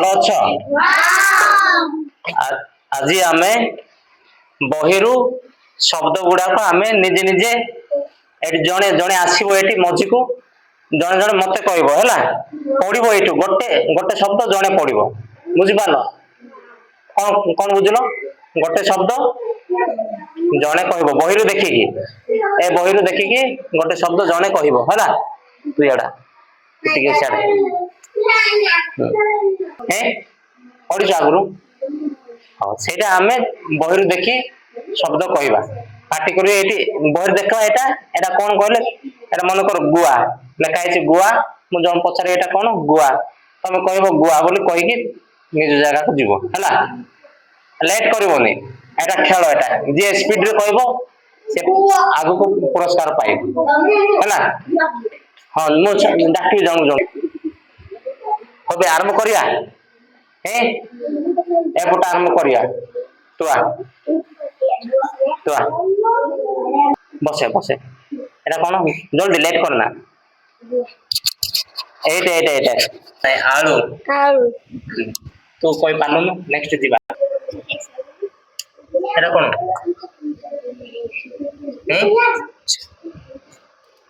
अच्छ आज आम बहिरू शब्द गुड़ाक आम निजे निजे जड़े जड़े आसो ये मझी को जड़े जड़े मत कहला पढ़ो ये गोटे गोटे शब्द जड़े पढ़ो बुझिपार कौन कौन बुझल गोटे शब्द जड़े कह बहिरू देखिकी ए बहिरू देखिकी गोटे शब्द जड़े कहला तु एड़ा पढ़ी आगु हाँ से आम बहिरू देखी शब्द कहवा पाटी कर बही देख यहाँ कौन कहले एटा मन कर गुआ लिखाई गुआ मुझे जन पचारे यहाँ कौन गुआ तुम कह गुआ बोली कहीकि निज जगह को जीव है लेट करनी एटा खेल एटा जी स्पीड रे कह से आग को पुरस्कार पाइब है हाँ मुझे डाक जन जन हम आरंभ करिया एपट आरंभ करिया तुआ तुआ बसे बसे एटा कौन जल्दी लेट करना एटा एटा एटा आलू आलू तू कोई पानु नेक्स्ट दिबा एटा कौन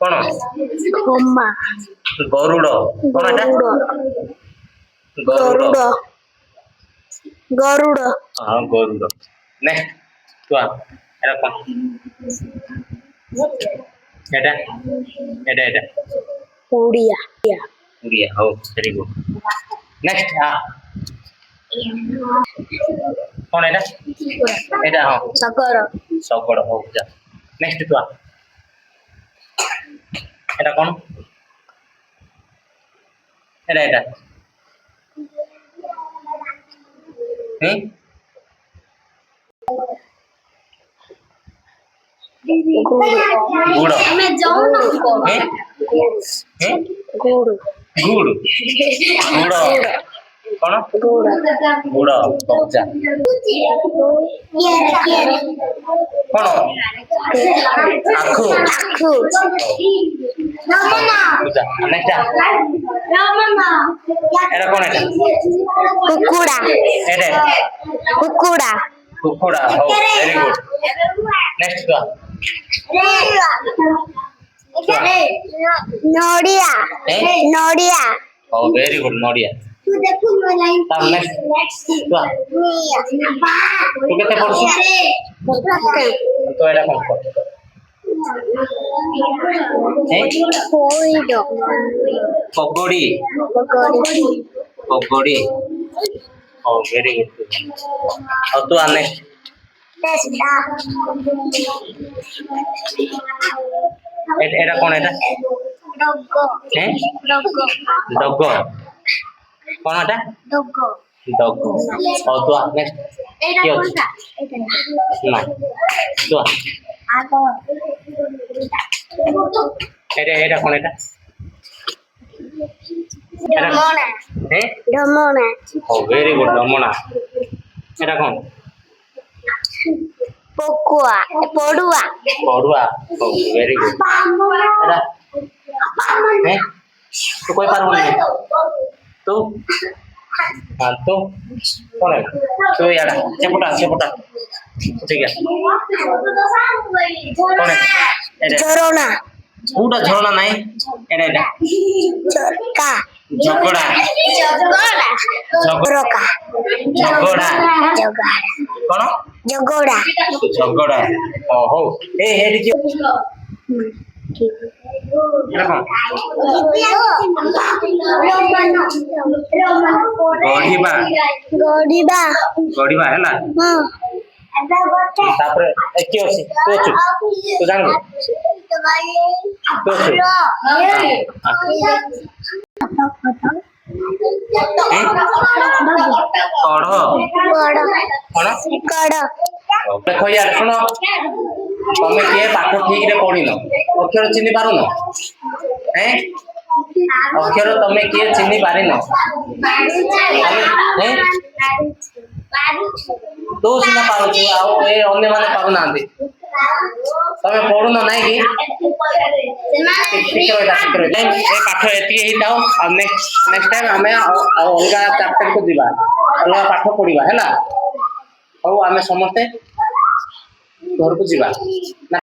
कौन खम्मा गरुड़ कौन एटा गरुड़ गरुड़ हाँ गरुड़ नेक्स्ट तुआ एटा कौन एटा एटा एटा उड़िया उड़िया हो वेरी गुड नेक्स्ट हाँ कौन एटा एटा हाँ सगर सगड़ हो जा नेक्स्ट तुआ एटा कौन एटा एटा गुड़ गुड़ गुड़ कौन गुड़ कब्जा कौन आखु आखु नेक्स्ट एटा कौन एटा कुकुड़ा एटा कुकुड़ा कुकुड़ा हो वेरी गुड नेक्स्ट तुआ नोडिया नोडिया हो वेरी गुड नोडिया तब नेक्स्ट तुआ तू केते पढ़छु तो एटा कौन पढ़ पगड़ी पगड़ी हो वेरी गुड और तू नेक्स्ट एटा कौन एटा डग कौन एटा डग और तू नेक्स्ट की अछि ना तू एटा एटा कौन एटा ढमोना ओ वेरी गुड ढमोना एटा कौन पकुआ पड़ुआ पड़ुआ ओ वेरी गुड एटा तू कोई पार नहीं तू हाँ तो कौन है तो यार चपटा ठीक है कौन है झरोना पूरा झरना नहीं एटा एटा झरका झगड़ा झगड़का झगड़ा झगड़ा कौन झगड़ा झगड़ा ओ हो ए हेड की एटा कौन गढ़िबा गड़िबा गढ़िबा हैला तापर ए की अछि तो जान तो देख यार सुन तुम किए पाठ ठीक रे पढ़िन अक्षर चिन्ह पारुन अक्षर तुम किए चिन्ह पारिन तू सीना पारुछु आ अन्य माने पारु नांदी ତମେ ପଢୁନ ନାଇଁ କି ଶୀଘ୍ର ଏ ପାଠ ଏତିକି ହେଇଥାଉ ଆଉ ନେକ୍ସଟ ଟାଇମ ଆମେ ଆଉ ଅଲଗା ଚାପ୍ଟର କୁ ଯିବା ଅଲଗା ପାଠ ପଢିବା ହେଲା ହଉ ଆମେ ସମସ୍ତେ ଘରକୁ ଯିବା ନା